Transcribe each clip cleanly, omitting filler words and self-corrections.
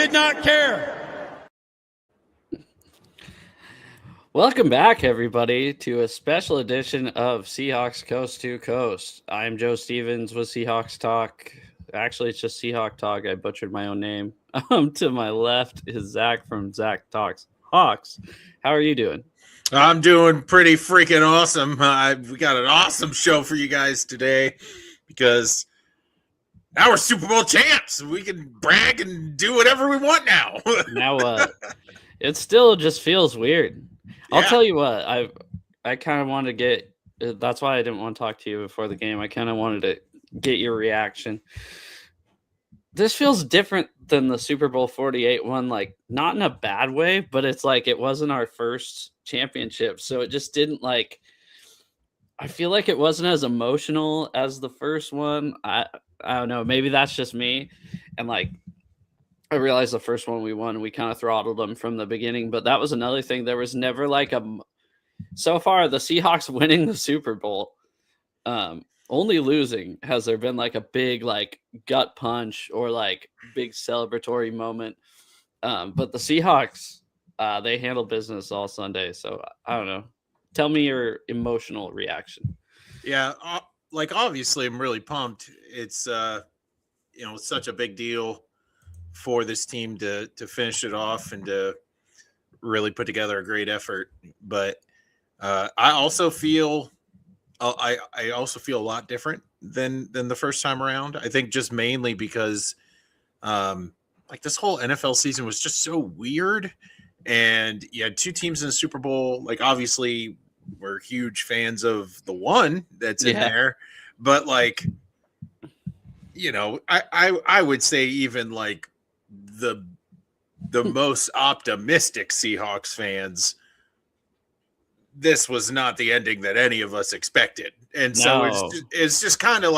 did not care. Welcome back, everybody, to a special edition of Seahawks Coast to Coast. I'm Joe Stevens with SeahawksTalk. Actually, it's just SeahawkTalk. I butchered my own name. To my left is Zach from ZachTalksHawks. How are you doing? I'm doing pretty freaking awesome. We got an awesome show for you guys today because now we're Super Bowl champs. We can brag and do whatever we want now. Now what? It still just feels weird. I'll tell you what, I kind of wanted to get, that's why I didn't want to talk to you before the game. I kind of wanted to get your reaction. This feels different than the Super Bowl 48 one, like not in a bad way, but it's like it wasn't our first championship. So it just didn't I feel like it wasn't as emotional as the first one. I don't know, maybe that's just me. And I realized the first one we won, we kind of throttled them from the beginning, but that was another thing. There was never so far the Seahawks winning the Super Bowl, only losing has there been a big gut punch or big celebratory moment. But the Seahawks, they handled business all Sunday. So I don't know. Tell me your emotional reaction. Yeah. Obviously I'm really pumped. It's, such a big deal for this team to finish it off and to really put together a great effort. But I also feel I also feel a lot different than the first time around. I think just mainly because this whole NFL season was just so weird, and you had two teams in the Super Bowl. Obviously we're huge fans of the one that's in there, but I would say even the most optimistic Seahawks fans, this was not the ending that any of us expected. And so it's just kind of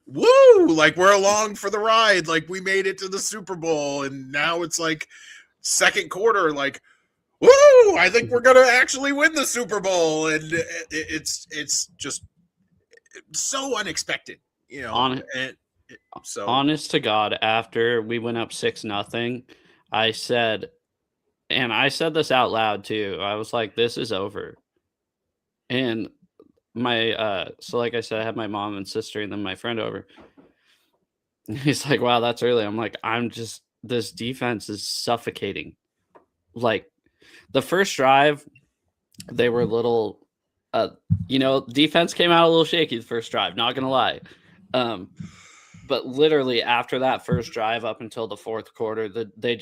woo, we're along for the ride. We made it to the Super Bowl, and now it's second quarter, woo, I think we're going to actually win the Super Bowl. And it's just so unexpected, Honest to God, after we went up 6-0, I said this out loud too. I was like, this is over. And so like I said, I had my mom and sister and then my friend over. He's like, wow, that's early. I'm like, this defense is suffocating. The first drive, they were a little, defense came out a little shaky the first drive, not going to lie. But literally after that first drive up until the fourth quarter, they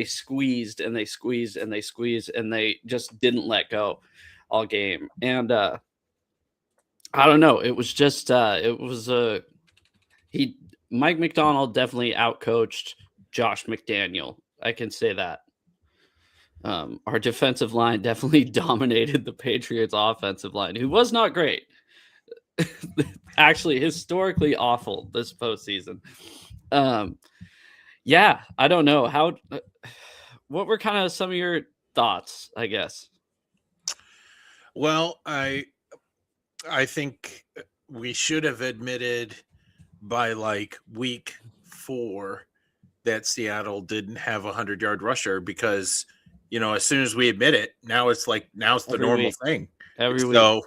squeezed and they squeezed and they squeezed and they just didn't let go all game. And I don't know. It was just Mike McDonald definitely outcoached Josh McDaniel. I can say that. Our defensive line definitely dominated the Patriots offensive line, who was not great. Actually historically awful this postseason. I don't know what were kind of some of your thoughts, I guess. Well, I think we should have admitted by week 4 that Seattle didn't have a 100-yard rusher, because as soon as we admit it, now it's the normal thing every week. So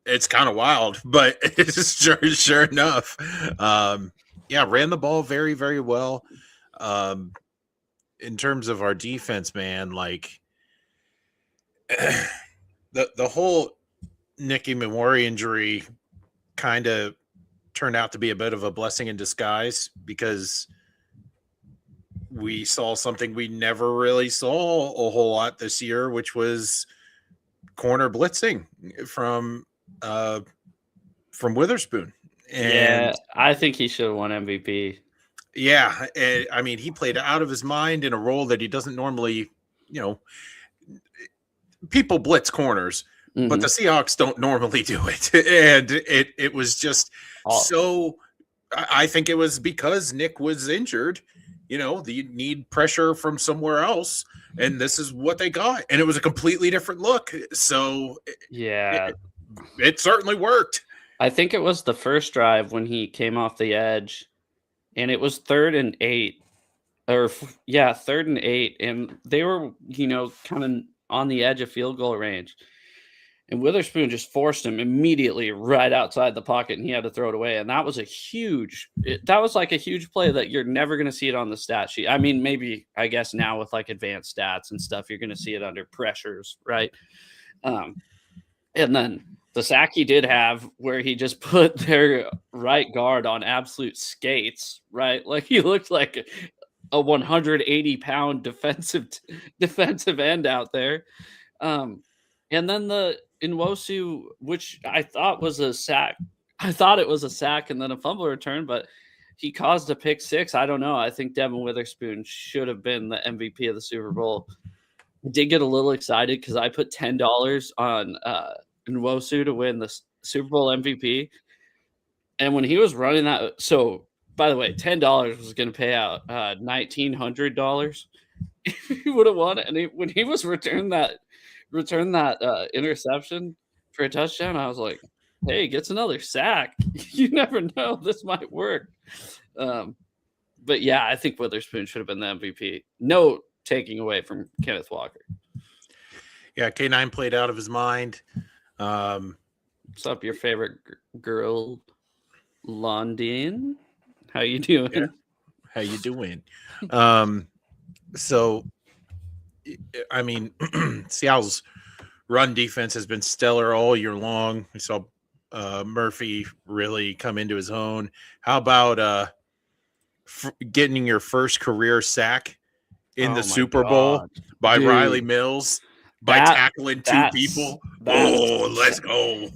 it's kind of wild, but it's sure enough. Ran the ball very, very well. In terms of our defense, man, the whole Nicky Memori injury kind of turned out to be a bit of a blessing in disguise, because we saw something we never really saw a whole lot this year, which was corner blitzing from Witherspoon. And I think he should have won MVP. Yeah, I mean, he played out of his mind in a role that he doesn't normally, people blitz corners, but the Seahawks don't normally do it. And it was just so, I think it was because Nick was injured, you need pressure from somewhere else, and this is what they got. And it was a completely different look. So it certainly worked. I think it was the first drive when he came off the edge, and it was 3rd and 8, 3rd and 8, and they were, kind of on the edge of field goal range. And Witherspoon just forced him immediately right outside the pocket, and he had to throw it away. And that was that was like a huge play that you're never going to see it on the stat sheet. I mean, maybe, I guess now with like advanced stats and stuff, you're going to see it under pressures, right? And then the sack he did have where he just put their right guard on absolute skates, right? Like he looked like a 180-pound defensive end out there. And then the Nwosu, which I thought was a sack. I thought it was a sack and then a fumble return, but he caused a pick six. I don't know. I think Devin Witherspoon should have been the MVP of the Super Bowl. I did get a little excited because I put $10 on Nwosu to win the Super Bowl MVP. And when he was running that, so by the way, $10 was going to pay out $1,900 if he would have won. And when he was return that interception for a touchdown, I was like, hey, gets another sack. You never know. This might work. But yeah, I think Witherspoon should have been the MVP. No taking away from Kenneth Walker. Yeah, K9 played out of his mind. What's up, your favorite girl, Londine? How you doing? Yeah. How you doing? So, I mean, Seattle's run defense has been stellar all year long. We saw Murphy really come into his own. How about getting your first career sack in the Super Bowl by Riley Mills by tackling two people? Let's go.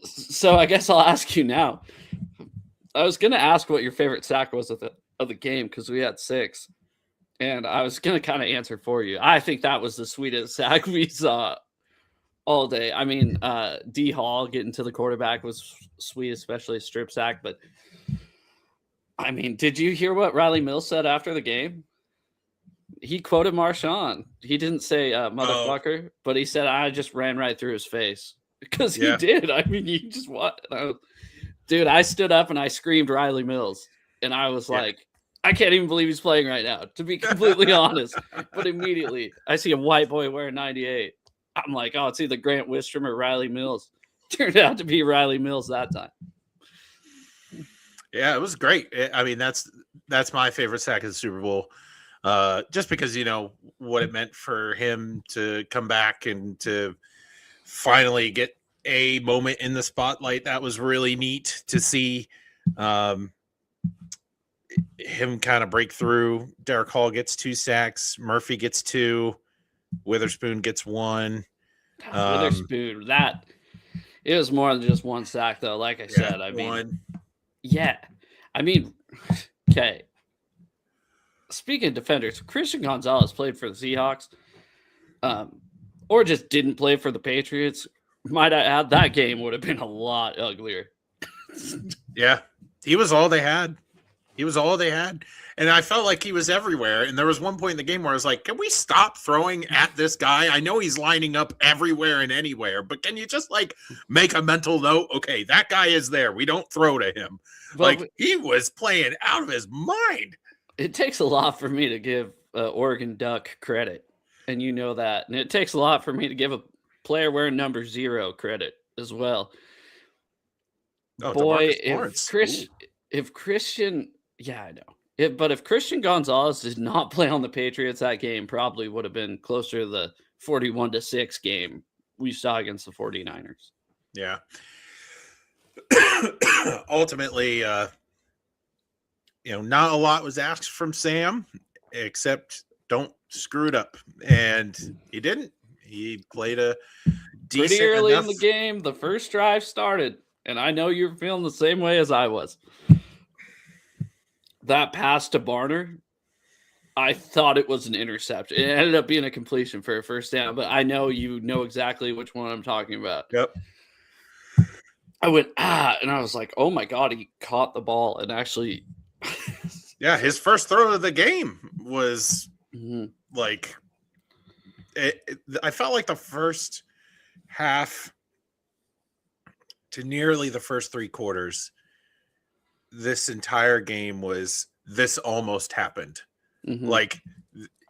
So I guess I'll ask you now. I was going to ask what your favorite sack was of the game because we had 6. And I was going to kind of answer for you. I think that was the sweetest sack we saw all day. I mean, D Hall getting to the quarterback was sweet, especially a strip sack. But, I mean, did you hear what Riley Mills said after the game? He quoted Marshawn. He didn't say motherfucker, but he said, I just ran right through his face. Because he did. I mean, you just what? Dude, I stood up and I screamed Riley Mills. And I was like, I can't even believe he's playing right now, to be completely honest. But immediately, I see a white boy wearing 98. I'm like, oh, it's either Grant Wistrom or Riley Mills. Turned out to be Riley Mills that time. Yeah, it was great. I mean, that's my favorite sack of the Super Bowl. Just because, what it meant for him to come back and to finally get a moment in the spotlight. That was really neat to see. Him kind of break through. Derek Hall gets 2 sacks. Murphy gets 2. Witherspoon gets 1. Witherspoon, it was more than just 1 sack, though. Like I said, I mean, 1. Yeah. I mean, okay. Speaking of defenders, Christian Gonzalez played for the Seahawks, or just didn't play for the Patriots. Might I add, that game would have been a lot uglier. Yeah, he was all they had. And I felt like he was everywhere. And there was one point in the game where I was like, can we stop throwing at this guy? I know he's lining up everywhere and anywhere, but can you just make a mental note? Okay, that guy is there. We don't throw to him. He was playing out of his mind. It takes a lot for me to give Oregon Duck credit. And you know that. And it takes a lot for me to give a player wearing number 0 credit as well. Oh, boy, if Christian... Yeah, I know. But if Christian Gonzalez did not play on the Patriots, that game probably would have been closer to the 41-6 game we saw against the 49ers. Yeah. Ultimately, not a lot was asked from Sam, except don't screw it up. And he didn't. He played a decent pretty early enough... in the game. The first drive started, and I know you're feeling the same way as I was. That pass to Barner, I thought it was an interception. It ended up being a completion for a first down, but I know you know exactly which one I'm talking about. Yep. I went, and I was like, oh my God, he caught the ball and actually. Yeah, his first throw of the game was I felt like the first half to nearly the first 3 quarters, this entire game was this almost happened. Mhm. Like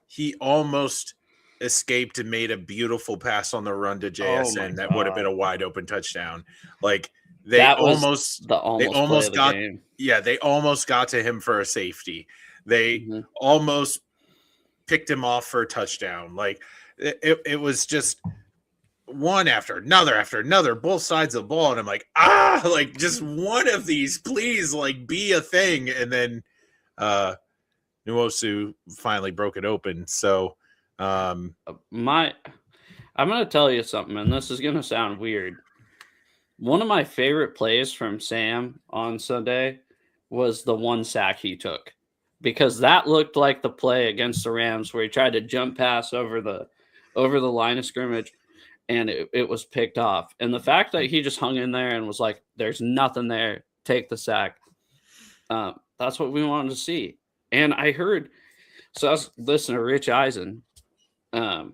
he almost escaped and made a beautiful pass on the run to Oh my JSN that would have been god. a wide open touchdown. Like they That was almost the they almost play of almost the got game. they almost got to him for a safety. They Mhm. almost picked him off for a touchdown. Like it was just one after another, both sides of the ball. And I'm like, like just one of these, please, like be a thing. And then Nwosu finally broke it open. So I'm gonna tell you something, and this is gonna sound weird. One of my favorite plays from Sam on Sunday was the one sack he took, because that looked like the play against the Rams where he tried to jump pass over the line of scrimmage, and it was picked off. And the fact that he just hung in there and was like, "There's nothing there, take the sack." That's what we wanted to see. And I heard, so I was listening to Rich Eisen, and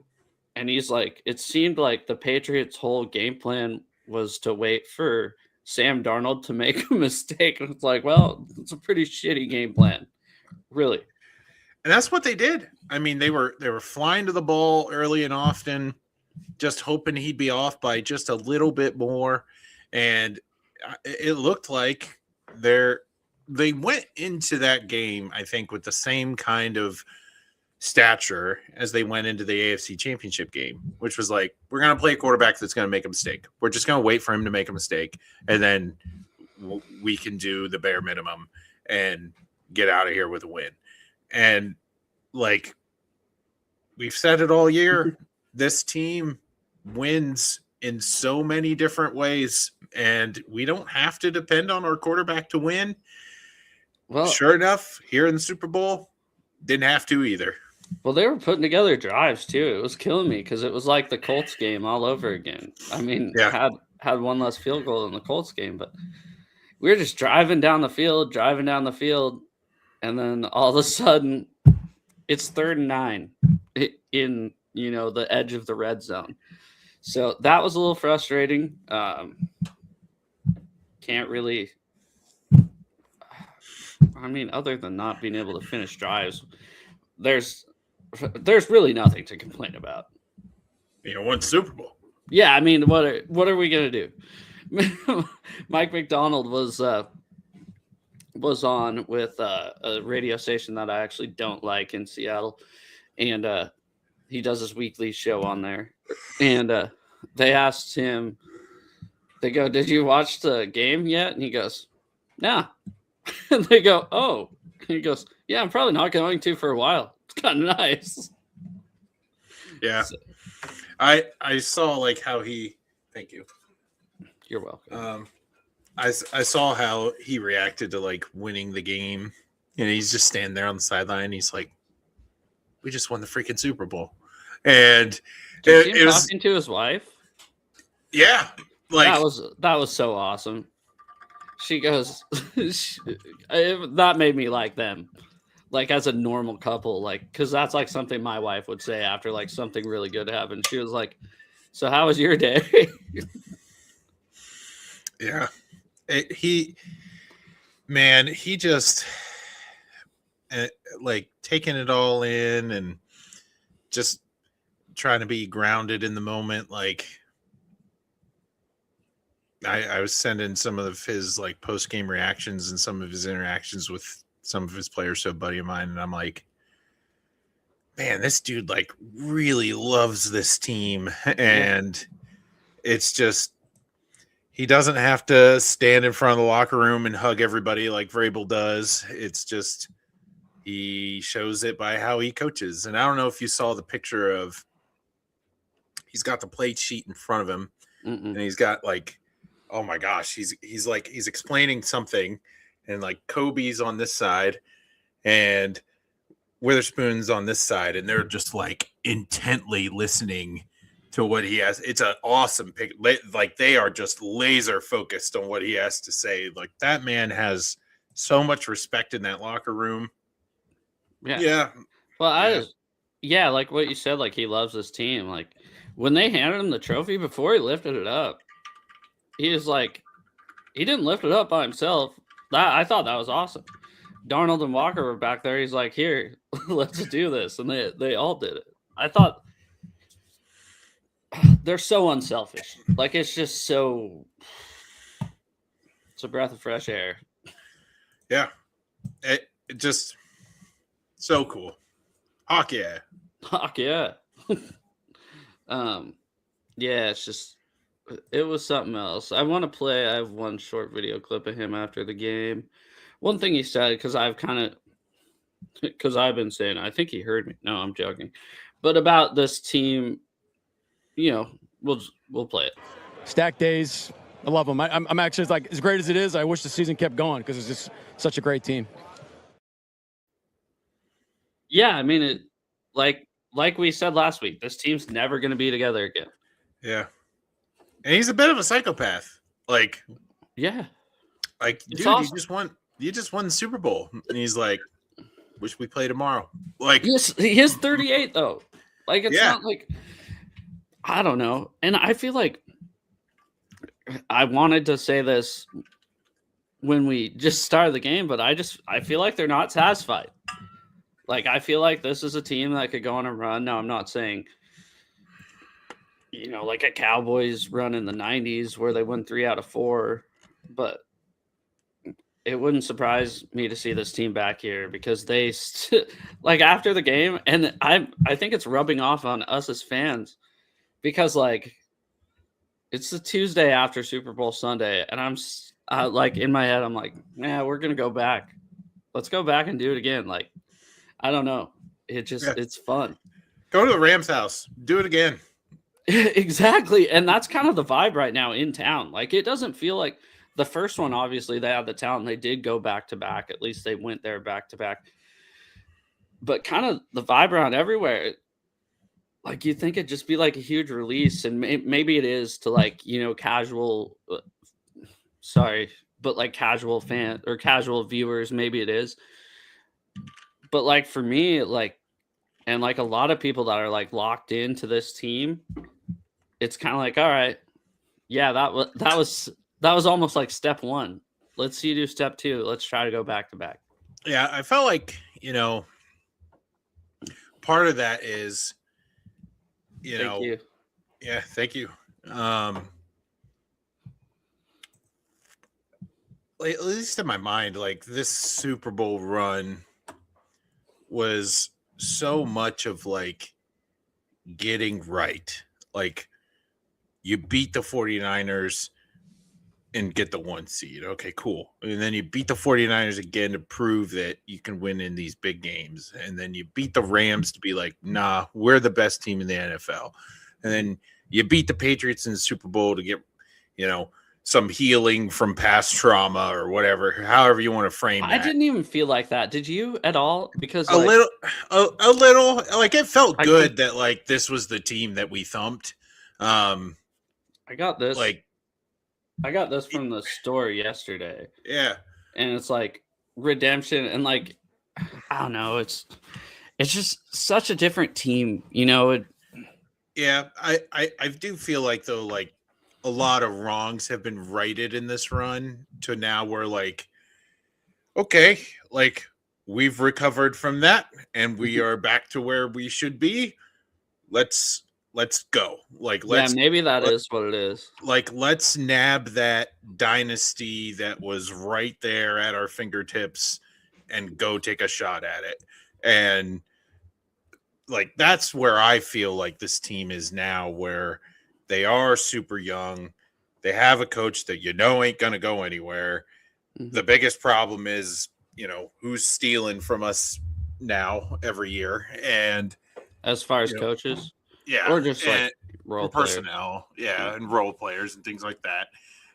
he's like, it seemed like the Patriots' whole game plan was to wait for Sam Darnold to make a mistake. And it's like, well, it's a pretty shitty game plan, really. And that's what they did. I mean, they were flying to the ball early and often, just hoping he'd be off by just a little bit more. And it looked like they went into that game, I think, with the same kind of stature as they went into the AFC Championship game, which was like, we're going to play a quarterback that's going to make a mistake. We're just going to wait for him to make a mistake, and then we can do the bare minimum and get out of here with a win. And like we've said it all year, this team wins in so many different ways, and we don't have to depend on our quarterback to win. Well, sure enough, here in the Super Bowl, didn't have to either. Well, they were putting together drives too. It was killing me because it was like the Colts game all over again. I mean, had one less field goal than the Colts game, but we were just driving down the field, and then all of a sudden, it's 3rd and 9 in the edge of the red zone. So that was a little frustrating. Can't really. I mean, other than not being able to finish drives, there's really nothing to complain about. Won Super Bowl. Yeah, I mean, what are we gonna do? Mike McDonald was on with a radio station that I actually don't like in Seattle, and he does his weekly show on there. And they asked him, they go, "Did you watch the game yet?" And he goes, "Nah." And they go, "Oh." And he goes, "Yeah, I'm probably not going to for a while. It's kind of nice." Yeah. So, I saw like how he. Thank you. You're welcome. I saw how he reacted to like winning the game, and he's just standing there on the sideline. He's like, "We just won the freaking Super Bowl," and it was talking to his wife. Yeah, like that was so awesome. She goes, that made me like them, like as a normal couple, like because that's like something my wife would say after like something really good happened. She was like, "So how was your day?" Yeah. He just like taking it all in and just trying to be grounded in the moment. Like I was sending some of his like post-game reactions and some of his interactions with some of his players to a buddy of mine, and I'm like, man, this dude like really loves this team, and it's just he doesn't have to stand in front of the locker room and hug everybody like Vrabel does. It's just he shows it by how he coaches. And I don't know if you saw the picture of he's got the plate sheet in front of him, and he's got like, oh my gosh, he's explaining something, and like Kobe's on this side and Witherspoon's on this side, and they're just like intently listening to what he has. It's an awesome pick. Like they are just laser focused on what he has to say. Like that man has so much respect in that locker room. Yeah. Well, like what you said, like he loves this team. Like when they handed him the trophy before he lifted it up, he was like, he didn't lift it up by himself. I thought that was awesome. Darnold and Walker were back there. He's like, here, let's do this. And they all did it. I thought they're so unselfish. Like, it's just so, it's a breath of fresh air. Yeah. It just so cool. Hawk, yeah. Hawk, yeah. Yeah, it's just, it was something else. I want to play. I have one short video clip of him after the game. One thing he said, because I've been saying, I think he heard me. No, I'm joking. But about this team, we'll play it. Stack days. I love them. I'm actually, like, as great as it is, I wish the season kept going because it's just such a great team. Yeah, I mean, it like we said last week, this team's never going to be together again. Yeah. And he's a bit of a psychopath. Like, yeah. Like, it's dude, awesome. you just won the Super Bowl. And he's like, wish we play tomorrow. Like, he is 38 though. Like, it's not like, I don't know. And I feel like I wanted to say this when we just started the game, but I feel like they're not satisfied. Like, I feel like this is a team that could go on a run. Now, I'm not saying, like a Cowboys run in the 90s where they won 3 out of 4, but it wouldn't surprise me to see this team back here because they, like, after the game, and I think it's rubbing off on us as fans because, like, it's the Tuesday after Super Bowl Sunday, and I'm like, in my head, I'm like, yeah, we're going to go back. Let's go back and do it again. Like, I don't know. It's fun. Go to the Rams house. Do it again. Exactly. And that's kind of the vibe right now in town. Like, it doesn't feel like the first one, obviously, they had the talent. They did go back to back. At least they went there back to back. But kind of the vibe around everywhere, like, you think it'd just be like a huge release. And maybe it is to, like, casual, but like casual fan or casual viewers, maybe it is. But, like, for me, like, and like a lot of people that are like locked into this team, it's kind of like, all right, yeah, that was almost like step 1. Let's see you do step 2. Let's try to go back to back. Yeah, I felt like, part of that is, Thank you. Yeah, thank you. At least in my mind, like, this Super Bowl run was so much of, like, getting right. Like, you beat the 49ers and get the 1 seed. Okay, cool. And then you beat the 49ers again to prove that you can win in these big games. And then you beat the Rams to be like, nah, we're the best team in the NFL. And then you beat the Patriots in the Super Bowl to get, some healing from past trauma or whatever, however you want to frame that. I didn't even feel like that. Did you at all? Because a little, like, it felt good that, like, this was the team that we thumped. I got this. Like, I got this from the store yesterday. Yeah. And it's like redemption and, like, I don't know. It's just such a different team, Yeah, I do feel like, though, like, a lot of wrongs have been righted in this run to now we're like, okay, like, we've recovered from that and we are back to where we should be. Let's go. Like, maybe that is what it is. Like, let's nab that dynasty that was right there at our fingertips and go take a shot at it. And, like, that's where I feel like this team is now, where they are super young. They have a coach that ain't going to go anywhere. Mm-hmm. The biggest problem is, who's stealing from us now every year. And as far as coaches? Yeah. Or just like role personnel. Yeah. And role players and things like that.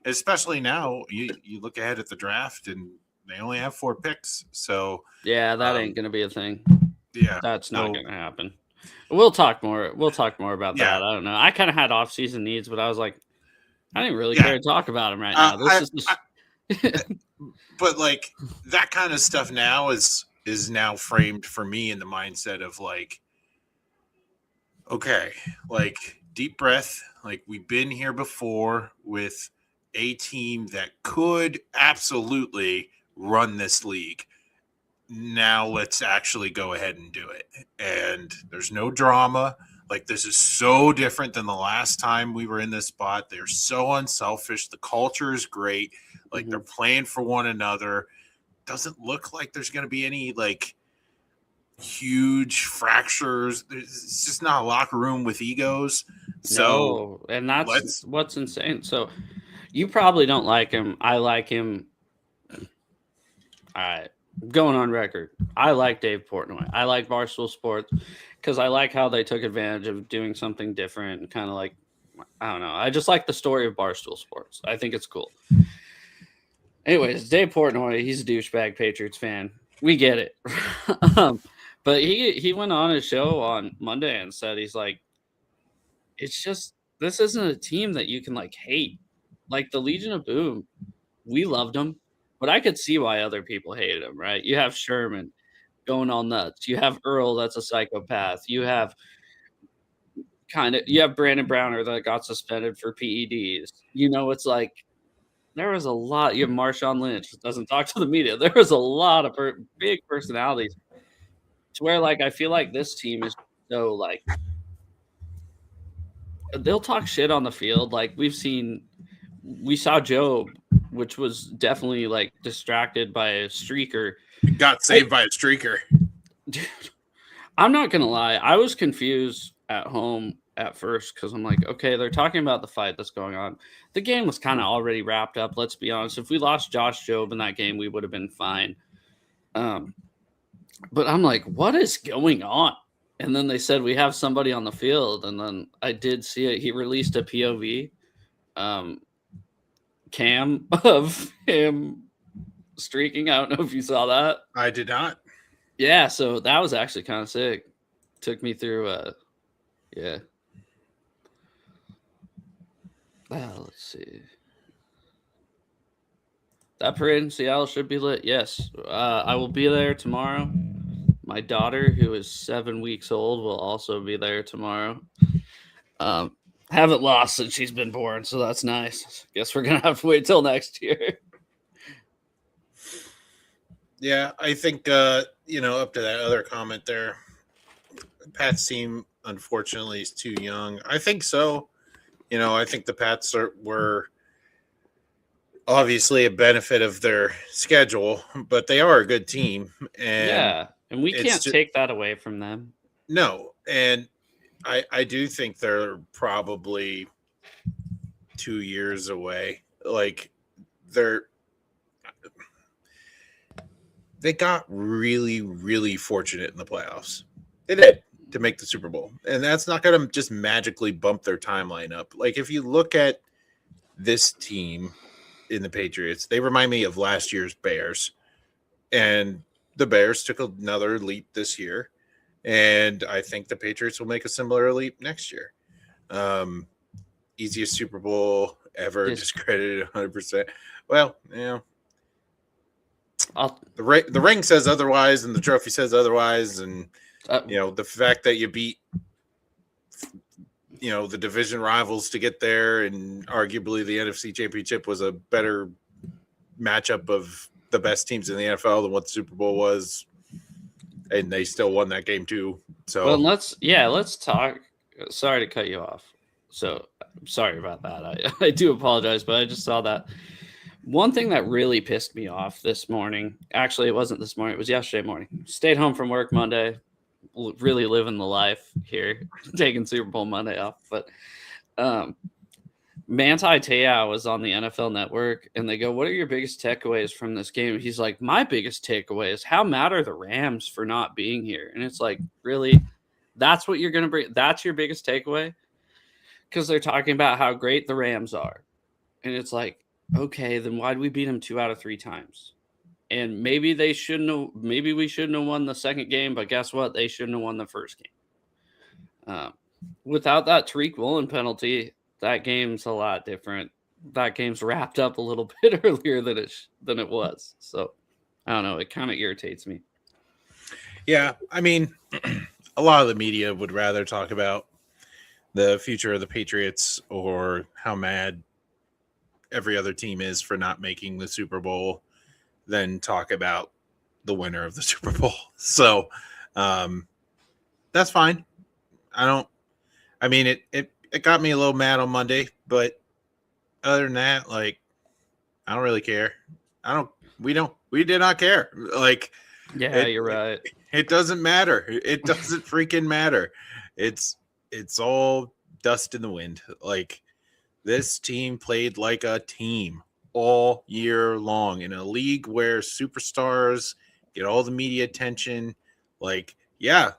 Especially now, you look ahead at the draft and they only have 4 picks. So yeah, that ain't going to be a thing. Yeah. That's not going to happen. We'll talk more about that. I don't know. I kind of had off-season needs, but I was like, I didn't really care to talk about them right now. This is just... But, like, that kind of stuff now is now framed for me in the mindset of, like, okay, like, deep breath. Like, we've been here before with a team that could absolutely run this league. now let's actually go ahead and do it. And there's no drama. Like, this is so different than the last time we were in this spot. They're so unselfish. The culture is great. Like, they're playing for one another. Doesn't look like there's going to be any, like, huge fractures. It's just not a locker room with egos. So, no, and that's what's insane. So, you probably don't like him. I like him. All right. Going on record, I like Dave Portnoy. I like Barstool Sports because I like how they took advantage of doing something different and kind of like, I don't know. I just like the story of Barstool Sports. I think it's cool. Anyways, Dave Portnoy, he's a douchebag Patriots fan. We get it. But he went on his show on Monday and said, he's like, it's just, this isn't a team that you can like hate. Like the Legion of Boom, we loved them. But I could see why other people hated him, right? You have Sherman going all nuts. You have Earl, that's a psychopath. You have Brandon Browner that got suspended for PEDs. You know, it's like there was a lot. You have Marshawn Lynch that doesn't talk to the media. There was a lot of big personalities to where, like, I feel like this team is so like they'll talk shit on the field. Like we saw Job, which was definitely like distracted by a streaker. Got saved by a streaker. Dude, I'm not going to lie. I was confused at home at first because I'm like, okay, they're talking about the fight that's going on. The game was kind of already wrapped up. Let's be honest. If we lost Josh Jobe in that game, we would have been fine. But I'm like, what is going on? And then they said we have somebody on the field. And then I did see it. He released a POV cam of him streaking. I don't know if you saw that. I did not. Yeah, so that was actually kind of sick. Took me through yeah. Let's see. That parade in Seattle should be lit. Yes. I will be there tomorrow. My daughter, who is 7 weeks old, will also be there tomorrow. Haven't lost since she's been born, so that's nice. Guess we're gonna have to wait till next year. Yeah, I think up to that other comment there, Pat's team unfortunately is too young. I think so. I think the Pats were obviously a benefit of their schedule, but they are a good team. And and we can't take that away from them. No, and I do think they're probably 2 years away. Like they got really, really fortunate in the playoffs. They did to make the Super Bowl. And that's not going to just magically bump their timeline up. Like if you look at this team in the Patriots, they remind me of last year's Bears. And the Bears took another leap this year. And I think the Patriots will make a similar leap next year. Easiest Super Bowl ever, discredited 100%. Well, the ring says otherwise, and the trophy says otherwise, and the fact that you beat the division rivals to get there, and arguably the NFC Championship was a better matchup of the best teams in the NFL than what the Super Bowl was, and they still won that game too. So let's talk. Sorry to cut you off. So sorry about that. I do apologize, but I just saw that. One thing that really pissed me off this morning, actually it wasn't this morning, it was yesterday morning. Stayed home from work Monday, really living the life here, taking Super Bowl Monday off. But Manti Te'o was on the NFL Network, and they go, what are your biggest takeaways from this game? He's like, my biggest takeaway is how mad are the Rams for not being here? And it's like, really? That's what you're going to bring? That's your biggest takeaway? Because they're talking about how great the Rams are. And it's like, okay, then why did we beat them 2 out of 3 times? And maybe we shouldn't have won the second game, but guess what? They shouldn't have won the first game. Without that Tariq Woolen penalty, that game's a lot different. That game's wrapped up a little bit earlier than it was. So I don't know. It kind of irritates me. Yeah, I mean, a lot of the media would rather talk about the future of the Patriots or how mad every other team is for not making the Super Bowl than talk about the winner of the Super Bowl. So that's fine. It got me a little mad on Monday, but other than that, like, I don't really care. We did not care. Like, you're right. It doesn't matter. It doesn't freaking matter. It's all dust in the wind. Like, this team played like a team all year long in a league where superstars get all the media attention. Like, yeah,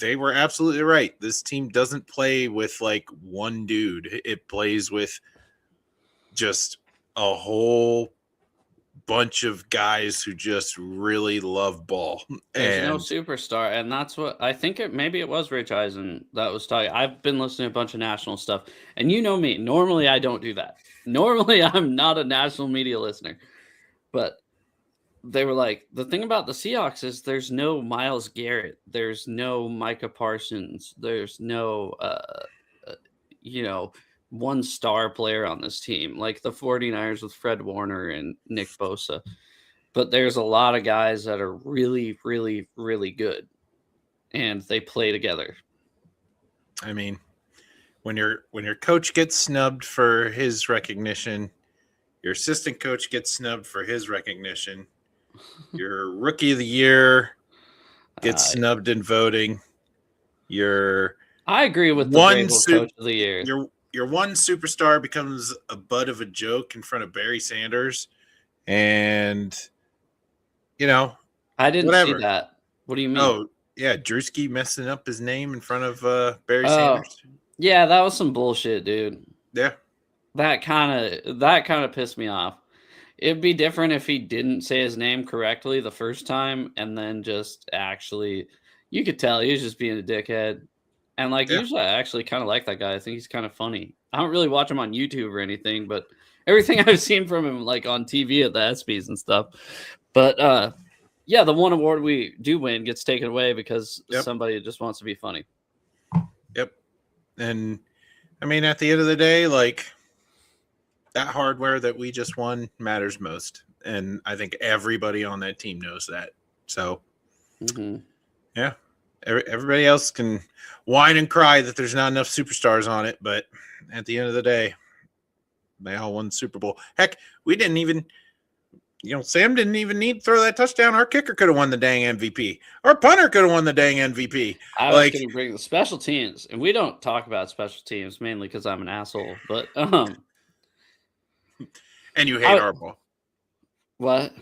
they were absolutely right. This team doesn't play with like one dude. It plays with just a whole bunch of guys who just really love ball. There's no superstar, and that's what I think. Maybe it was Rich Eisen that was talking. I've been listening to a bunch of national stuff, and you know me. Normally, I don't do that. Normally, I'm not a national media listener, but they were like, the thing about the Seahawks is there's no Myles Garrett, there's no Micah Parsons, there's no one star player on this team like the 49ers with Fred Warner and Nick Bosa. But there's a lot of guys that are really, really, really good, and they play together. I mean, when your coach gets snubbed for his recognition, your assistant coach gets snubbed for his recognition, your rookie of the year gets snubbed in voting, I agree with the coach of the year. Your one superstar becomes a butt of a joke in front of Barry Sanders, and I didn't see that. What do you mean? Oh, yeah, Drewski messing up his name in front of Barry Sanders. Yeah, that was some bullshit, dude. Yeah. That kind of pissed me off. It'd be different if he didn't say his name correctly the first time and then just actually, you could tell he was just being a dickhead. And usually I actually kind of like that guy. I think he's kind of funny. I don't really watch him on YouTube or anything, but everything I've seen from him on TV at the ESPYs and stuff. But the one award we do win gets taken away because somebody just wants to be funny. Yep. And I mean, at the end of the day, like, that hardware that we just won matters most. And I think everybody on that team knows that. So, yeah, everybody else can whine and cry that there's not enough superstars on it. But at the end of the day, they all won the Super Bowl. Heck, we didn't even, Sam didn't even need to throw that touchdown. Our kicker could have won the dang MVP. Our punter could have won the dang MVP. I was going to bring the special teams, and we don't talk about special teams mainly because I'm an asshole. But and you hate Harbaugh. What?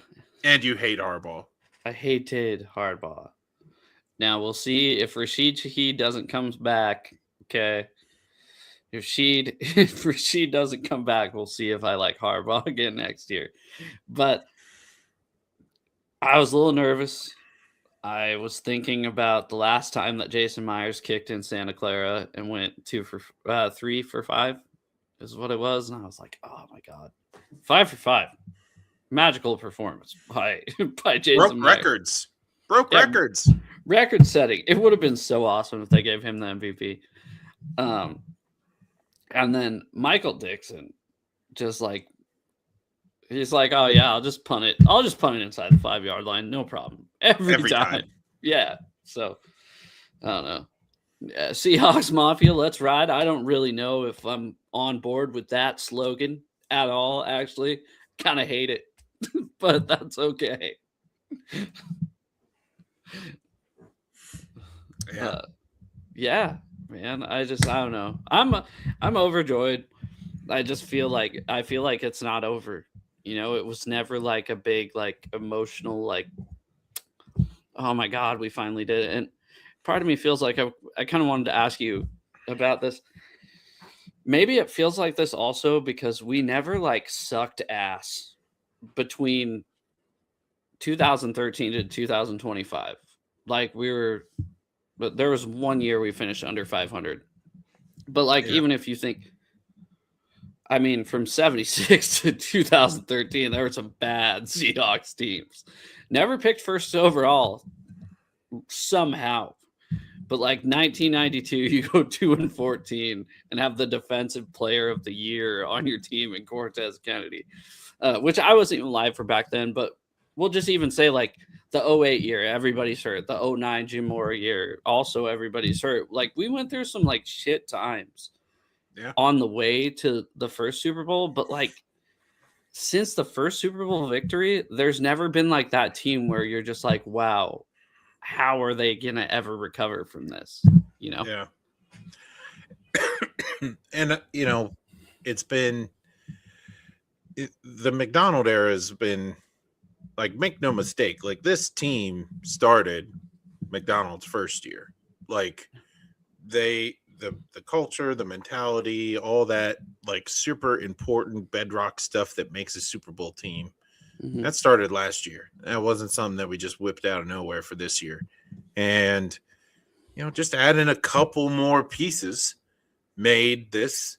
And you hate Harbaugh. I hated Harbaugh. Now we'll see if Rashid Shaheed doesn't come back. Okay. If Rashid doesn't come back, we'll see if I like Harbaugh again next year. But I was a little nervous. I was thinking about the last time that Jason Myers kicked in Santa Clara and went 3 for 5 is what it was. And I was like, oh my God, 5 for 5. Magical performance by Jason Myers. Broke records. Record setting. It would have been so awesome if they gave him the MVP. And then Michael Dixon he's like, oh yeah, I'll just punt it inside the 5-yard line. No problem. Every time. Yeah. So I don't know. Seahawks Mafia, let's ride. I don't really know if I'm on board with that slogan at all. Actually, kind of hate it, but that's okay. Yeah, man. I don't know. I'm overjoyed. I feel like it's not over. It was never like a big emotional oh my God, we finally did it. And part of me feels like I kind of wanted to ask you about this. Maybe it feels like this also because we never sucked ass between 2013 to 2025. But there was one year we finished under 500. But even if you think, I mean, from 76 to 2013, there were some bad Seahawks teams. Never picked first overall somehow. But 1992, you go 2-14 and have the defensive player of the year on your team in Cortez Kennedy, which I wasn't even live for back then. But we'll just even say like the 08 year, everybody's hurt. The 09 Jim Mora year, also everybody's hurt. Like we went through some like shit times on the way to the first Super Bowl, but like since the first Super Bowl victory, there's never been like that team where you're just like, wow, how are they gonna ever recover from this? You know? Yeah. And it's been the McDonald era has been like, make no mistake, like this team started McDonald's first year. Like the culture, the mentality, all that like super important bedrock stuff that makes a Super Bowl team. Mm-hmm. That started last year. That wasn't something that we just whipped out of nowhere for this year. And just adding a couple more pieces made this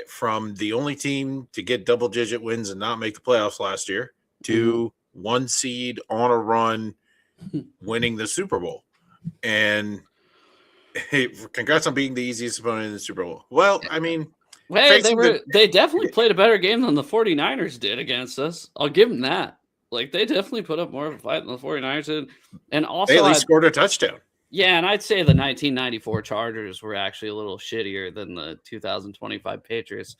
from the only team to get double-digit wins and not make the playoffs last year to one seed on a run winning the Super Bowl. And hey, congrats on being the easiest opponent in the Super Bowl. Well, I mean, they definitely played a better game than the 49ers did against us. I'll give them that. Like they definitely put up more of a fight than the 49ers did. And also they at least scored a touchdown. Yeah, and I'd say the 1994 Chargers were actually a little shittier than the 2025 Patriots.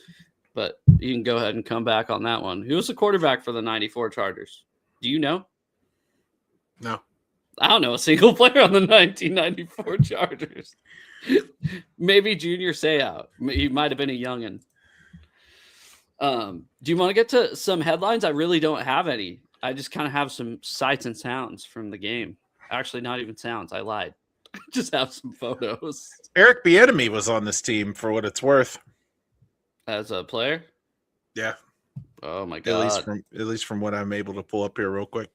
But you can go ahead and come back on that one. Who was the quarterback for the 94 Chargers? Do you know? No. I don't know a single player on the 1994 Chargers. Maybe Junior Seau. He might have been a youngin. Do you want to get to some headlines? I really don't have any. I just kind of have some sights and sounds from the game. Actually, not even sounds. I lied. Just have some photos. Eric Bieniemy was on this team for what it's worth. As a player? Yeah. Oh my god. At least from what I'm able to pull up here real quick.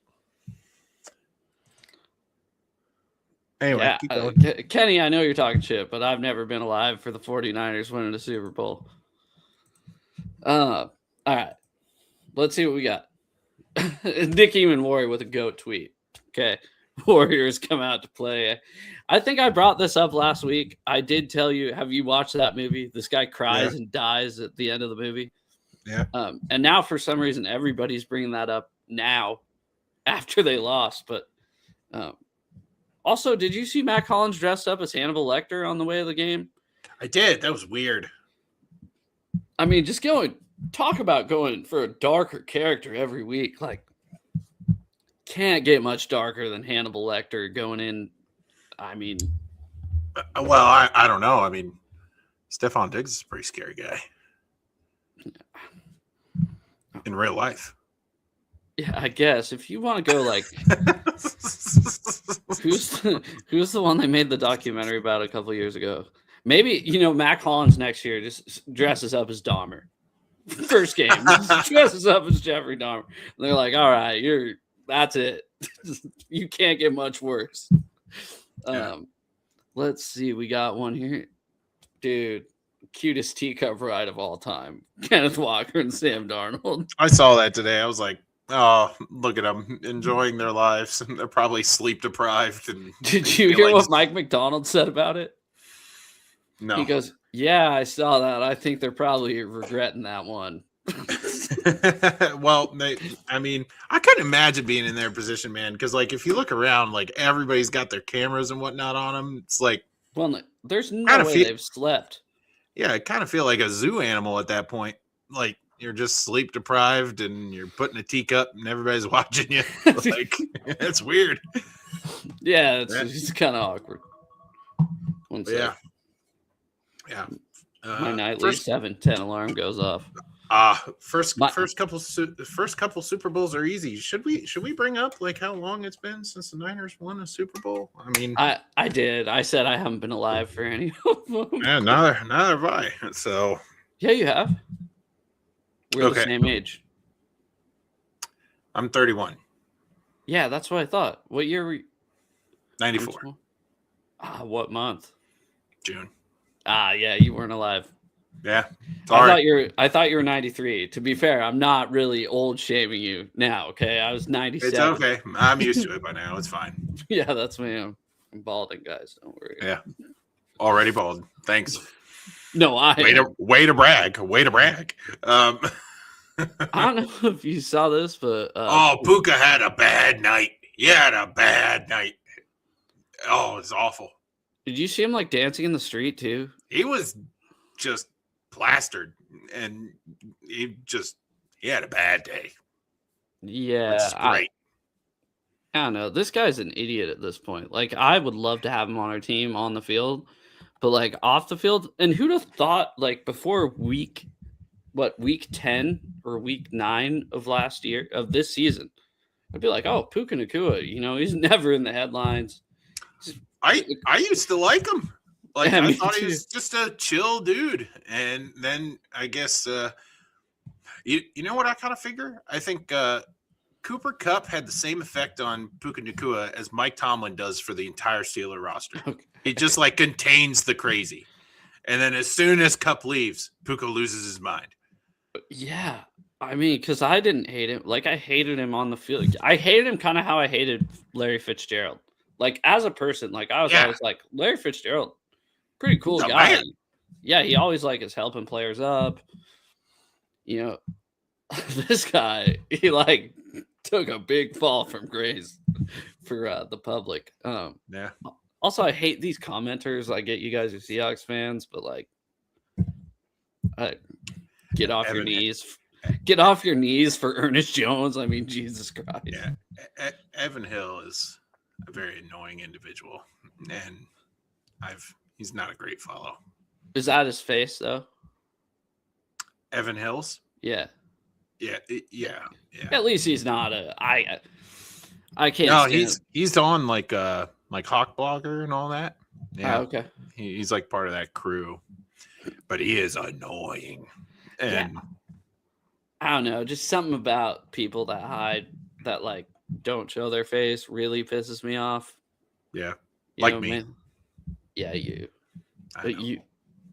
Anyway, keep going. Kenny, I know you're talking shit, but I've never been alive for the 49ers winning the Super Bowl. All right. Let's see what we got. Nick Eamon Warrior with a GOAT tweet. Okay. Warriors come out to play. I think I brought this up last week. I did tell you, have you watched that movie? This guy cries and dies at the end of the movie. Yeah. And now for some reason, everybody's bringing that up now after they lost. But also, did you see Matt Collins dressed up as Hannibal Lecter on the way of the game? I did. That was weird. I mean, just talk about going for a darker character every week. Like, can't get much darker than Hannibal Lecter going in. I mean, well, I don't know. I mean, Stephon Diggs is a pretty scary guy in real life. Yeah, I guess if you want to go like, who's the one they made the documentary about a couple years ago? Maybe Matt Collins next year just dresses up as Dahmer. First game, just dresses up as Jeffrey Dahmer. And they're like, all right, that's it. You can't get much worse. Let's see. We got one here. Dude, cutest teacup ride of all time. Kenneth Walker and Sam Darnold. I saw that today. I was like, oh, look at them enjoying their lives. And they're probably sleep deprived. And did you hear what Mike McDonald said about it? No. He goes, yeah, I saw that. I think they're probably regretting that one. Well, I couldn't imagine being in their position, man. Because, like, if you look around, like, everybody's got their cameras and whatnot on them. It's like, well, there's no way they've slept. Yeah, I kind of feel like a zoo animal at that point. Like, you're just sleep deprived and you're putting a teacup and everybody's watching you. Like, it's weird. Yeah, it's kind of awkward. Yeah. My nightly 7:10 alarm goes off. First couple Super Bowls are easy. Should we bring up like how long it's been since the Niners won a Super Bowl? I mean, I did. I said I haven't been alive for any of them. Yeah, neither have I. So yeah, you have. We're the same age. I'm 31. Yeah, that's what I thought. What year were you? 94. What month? June. Yeah, you weren't alive. Yeah. Sorry. I thought you were 93. To be fair, I'm not really old shaming you now, okay? I was 97. It's okay. I'm used to it by now. It's fine. Yeah, that's me. I'm balding, guys. Don't worry. Yeah. Already bald. Thanks. No, way to brag. Way to brag. I don't know if you saw this, but Puka had a bad night. He had a bad night. Oh, it's awful. did you see him like dancing in the street too? He was just plastered, and he had a bad day. Yeah, Which is great. I don't know. This guy's an idiot at this point. Like, I would love to have him on our team on the field, but like off the field, and who'd have thought like before week 10 or week 9 of this season, I'd be like, oh, Puka Nacua, he's never in the headlines. I used to like him. Like, Yeah, I me thought he too. was just a chill dude. And then I guess you know what I kind of figure? I think Cooper Kupp had the same effect on Puka Nacua as Mike Tomlin does for the entire Steeler roster. Okay. He just like contains the crazy. And then as soon as Kupp leaves, Puka loses his mind. Yeah. I mean, because I didn't hate him. Like, I hated him on the field. I hated him kind of how I hated Larry Fitzgerald. Like, as a person, like, I was always like, Larry Fitzgerald, pretty cool He's a guy. man. Yeah, he always like is helping players up. This guy, he like took a big fall from grace for the public. Yeah. Also, I hate these commenters. I get you guys are Seahawks fans, but like, get off your knees. Get off your knees for Ernest Jones. I mean, Jesus Christ. Yeah. Evan Hill is a very annoying individual, and he's not a great follow. Is that his face though? Evan Hills? Yeah. Yeah. At least he's not I can't. No, stand he's on like Hawk Blogger and all that. Yeah. okay. He's like part of that crew, but he is annoying. And I don't know, just something about people that hide, that like don't show their face really pisses me off. Yeah. You Like know, me. man? Yeah, you. I But know.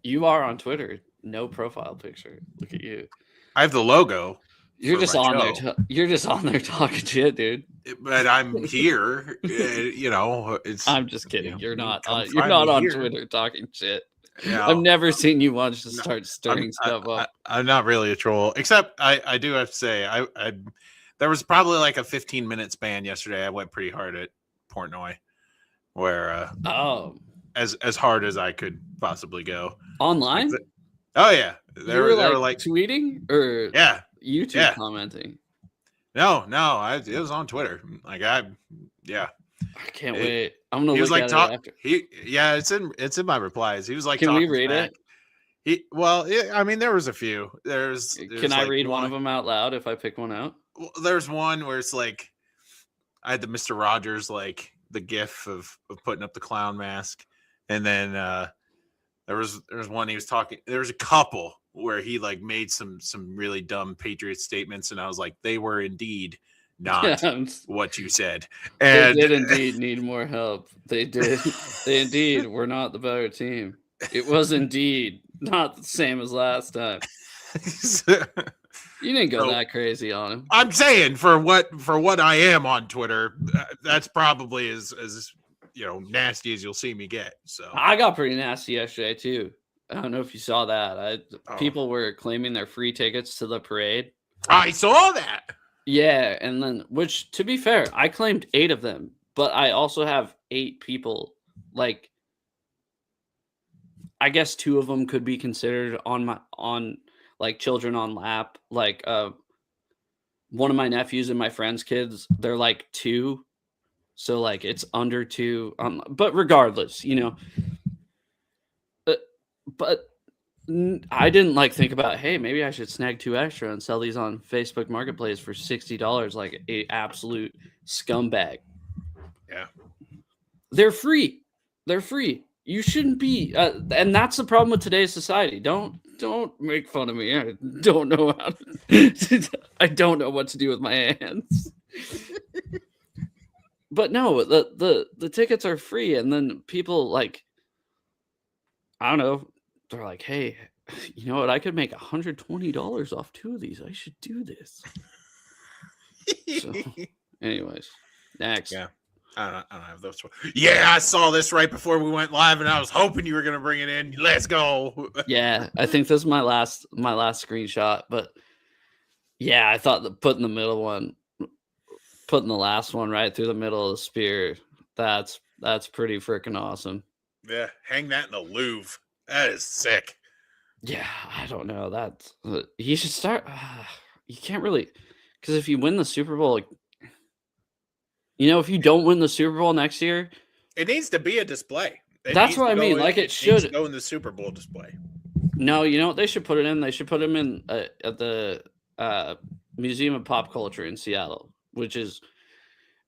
you are on Twitter. No profile picture. Look at you. I have the logo. You're for just my on there. show, You're just on there talking shit, dude. but I'm here. It's. I'm just kidding. you know, You're not. come You're find not me on here. Twitter talking shit. Yeah. I've never seen you once just start stirring stuff up. I'm not really a troll, except I do have to say I there was probably like a 15-minute span yesterday. I went pretty hard at Portnoy, where as hard as I could possibly go Online. Oh yeah, They were like tweeting or YouTube commenting. No, it was on Twitter. Like I can't wait. I'm gonna he was look like at it after. it's in my replies. He was like, can we talking read smack. I mean, there was a few. There's can I like read one of them out loud if I pick one out? There's one where it's like I had the Mr. Rogers, like the gif of putting up the clown mask, and then there was one he was talking. There was a couple where he like made some really dumb Patriot statements, and I was like, they were indeed not what you said. And they did indeed need more help. They did. They indeed were not the better team. It was indeed not the same as last time. You didn't go that crazy on him. I'm saying for what I am on Twitter, that's probably as nasty as you'll see me get. So I got pretty nasty yesterday too. I don't know if you saw that. People were claiming their free tickets to the parade. I saw that. Yeah, and then, which to be fair, I claimed 8 of them, but I also have 8 people. Like, I guess 2 of them could be considered on like children on lap. Like, one of my nephews and my friend's kids, they're like 2, so like it's under 2. But regardless, but I didn't like think about, hey, maybe I should snag 2 extra and sell these on Facebook Marketplace for $60 like a absolute scumbag. Yeah. They're free. You shouldn't be and that's the problem with today's society. Don't make fun of me. I don't know how to, I don't know what to do with my hands. But no, the tickets are free, and then people like, I don't know, they're like, hey, you know what? I could make $120 off 2 of these. I should do this. So, anyways, next. Yeah. I don't have those. Yeah, I saw this right before we went live, and I was hoping you were going to bring it in. Let's go. Yeah, I think this is my last screenshot. But Yeah, I thought putting the last one right through the middle of the spear, that's pretty freaking awesome. Yeah, hang that in the Louvre. That is sick. Yeah, I don't know. That's you should start. You can't really, because if you win the Super Bowl, like, if you don't win the Super Bowl next year, It needs to be a display. that's what I mean. Like it should needs to go in the Super Bowl display. No, you know what they should put it in? They should put them in at the Museum of Pop Culture in Seattle, which is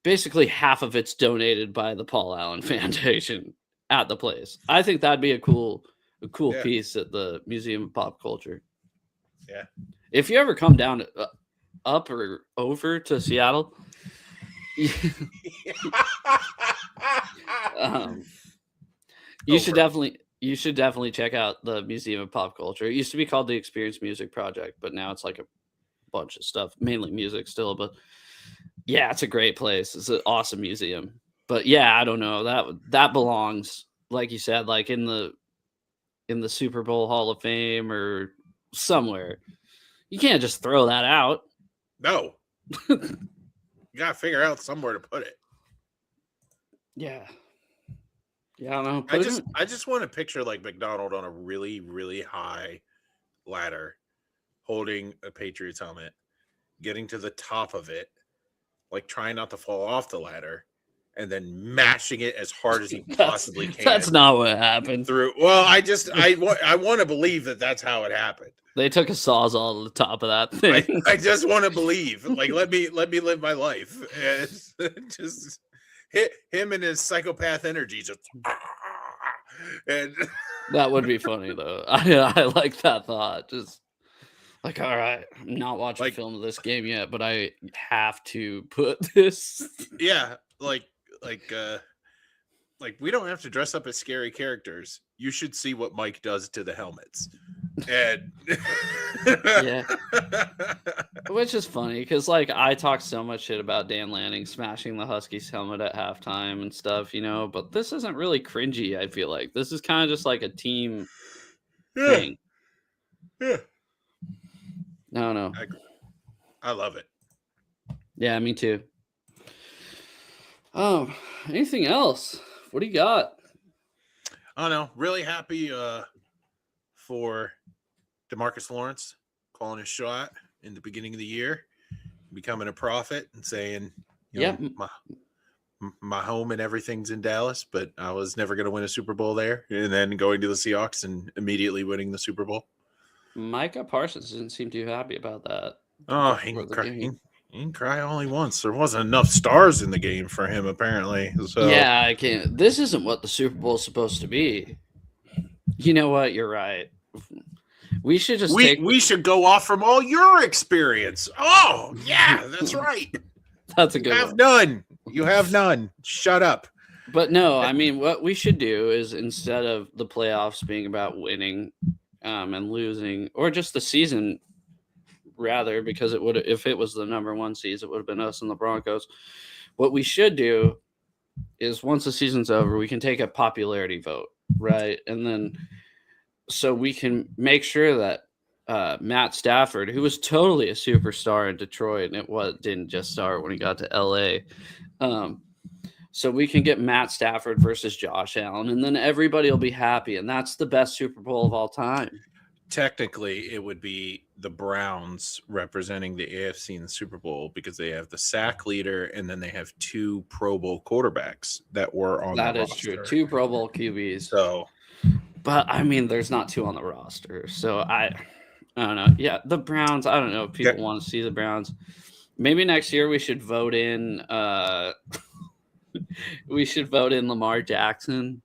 basically half of it's donated by the Paul Allen Foundation at the place. I think that'd be a cool piece at the Museum of Pop Culture. Yeah. If you ever come down up or over to Seattle, you should definitely check out the Museum of Pop Culture. It used to be called the Experience Music Project, but now it's like a bunch of stuff, mainly music still. But yeah, it's a great place. It's an awesome museum. But yeah, I don't know, that belongs, like you said, like in the Super Bowl Hall of Fame or somewhere. You can't just throw that out. No. You gotta figure out somewhere to put it. Yeah. Yeah, I don't know. I just want to picture like McDonald on a really, really high ladder, holding a Patriots helmet, getting to the top of it, like trying not to fall off the ladder, and then mashing it as hard as he possibly can. That's not what happened. Well, I want to believe that that's how it happened. They took a sawzall to the top of that thing. I just want to believe. Like, let me live my life. And just hit him and his psychopath energy. Just and that would be funny though. I like that thought. Just like, all right, I'm not watching film of this game yet, but I have to put this. Yeah, like we don't have to dress up as scary characters. You should see what Mike does to the helmets. And yeah, which is funny because like I talk so much shit about Dan Lanning smashing the Huskies helmet at halftime and stuff, but this isn't really cringy. I feel like this is kind of just like a team thing. Yeah. No. I love it. Yeah, me too. Oh, anything else? What do you got? I don't know. Really happy for DeMarcus Lawrence calling his shot in the beginning of the year, becoming a prophet and saying, my home and everything's in Dallas, but I was never going to win a Super Bowl there. And then going to the Seahawks and immediately winning the Super Bowl. Micah Parsons didn't seem too happy about that. Oh, he can cry only once. There wasn't enough stars in the game for him, apparently. So yeah, I can't. This isn't what the Super Bowl is supposed to be. You know what? You're right. We should just we should go off from all your experience. Oh, yeah, that's right. That's a good one. You have none. Shut up. But no, I mean, what we should do is instead of the playoffs being about winning and losing, or just the season, rather, because it would, if it was the number one seed, it would have been us and the Broncos. What we should do is once the season's over, we can take a popularity vote, right? And then so we can make sure that Matt Stafford, who was totally a superstar in Detroit, and didn't just start when he got to LA. So we can get Matt Stafford versus Josh Allen, and then everybody will be happy, and that's the best Super Bowl of all time. Technically, it would be the Browns representing the AFC in the Super Bowl because they have the sack leader, and then they have 2 Pro Bowl quarterbacks that were on the roster. That is true. 2 Pro Bowl QBs. So, but I mean, there's not 2 on the roster, so I don't know. Yeah, the Browns. I don't know if people want to see the Browns. Maybe next year we should vote in. We should vote in Lamar Jackson.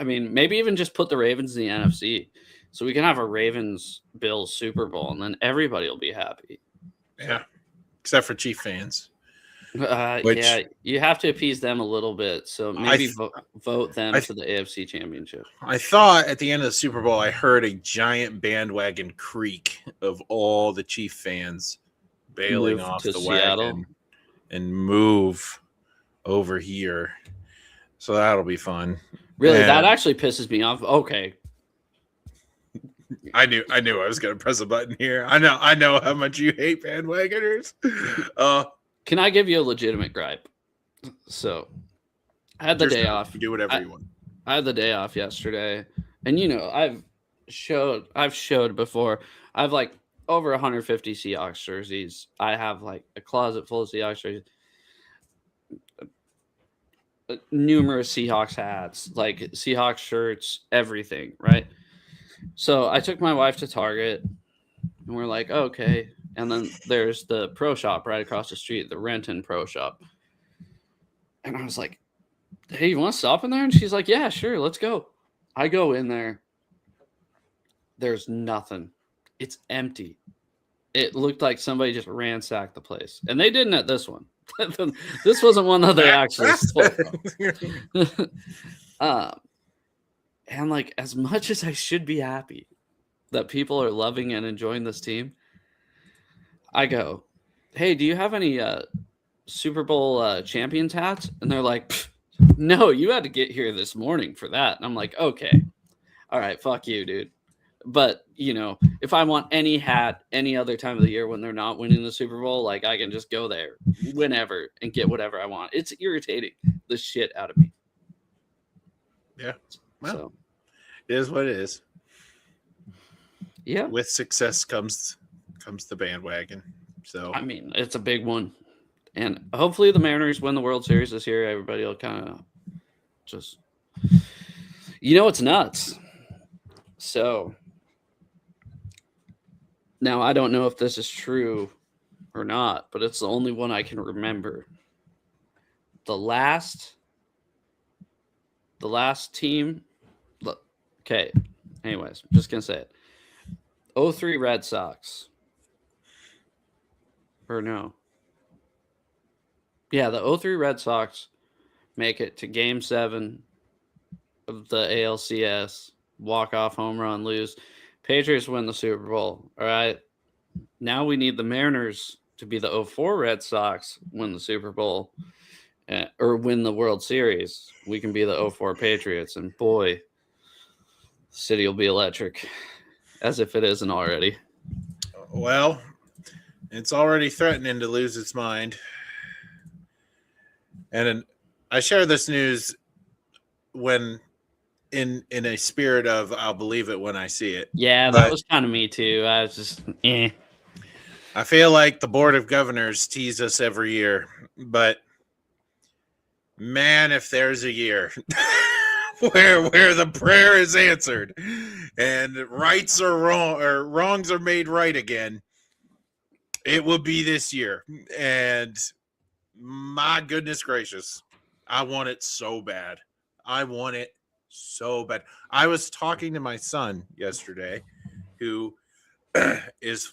I mean, maybe even just put the Ravens in the NFC, so we can have a Ravens-Bills Super Bowl, and then everybody will be happy. Yeah, except for Chief fans. Yeah, you have to appease them a little bit, so maybe vote them for the AFC Championship. I thought at the end of the Super Bowl, I heard a giant bandwagon creak of all the Chief fans bailing off the wagon and move over here. So that'll be fun. Really, that actually pisses me off. Okay. I knew I was gonna press a button here. I know how much you hate bandwagoners. Can I give you a legitimate gripe? So I had the day off. You do whatever you want. I had the day off yesterday, and I've showed before. I have like over 150 Seahawks jerseys. I have like a closet full of Seahawks jerseys, numerous Seahawks hats, like Seahawks shirts, everything, right? So I took my wife to Target, and we're like, okay. And then there's the pro shop right across the street, the Renton Pro Shop. And I was like, hey, you want to stop in there? And she's like, yeah, sure, let's go. I go in there. There's nothing. It's empty. It looked like somebody just ransacked the place. And they didn't at this one. This wasn't one that they actually stole from. And like, as much as I should be happy that people are loving and enjoying this team, I go, hey, do you have any Super Bowl champions hats? And they're like, no, you had to get here this morning for that. And I'm like, okay, all right, fuck you, dude. But, if I want any hat any other time of the year when they're not winning the Super Bowl, like I can just go there whenever and get whatever I want. It's irritating the shit out of me. Yeah. Well, so, it is what it is. Yeah. With success comes the bandwagon. So I mean, it's a big one. And hopefully the Mariners win the World Series this year. Everybody will kind of just, it's nuts. So now I don't know if this is true or not, but it's the only one I can remember. The last team. Okay. Anyways, I'm just going to say it. 03 Red Sox. Or no. Yeah, the 03 Red Sox make it to Game 7 of the ALCS. Walk-off home run, lose. Patriots win the Super Bowl. All right. Now we need the Mariners to be the 04 Red Sox, win the Super Bowl, or win the World Series. We can be the 04 Patriots. And boy, the city will be electric, as if it isn't already. Well, it's already threatening to lose its mind. And I share this news when in a spirit of I'll believe it when I see it. Yeah, that was kind of me too. I was just, I feel like the Board of Governors tease us every year, but man, if there's a year where the prayer is answered and rights are wrong or wrongs are made right again, it will be this year. And my goodness gracious, I want it so bad. I want it so bad. I was talking to my son yesterday, who is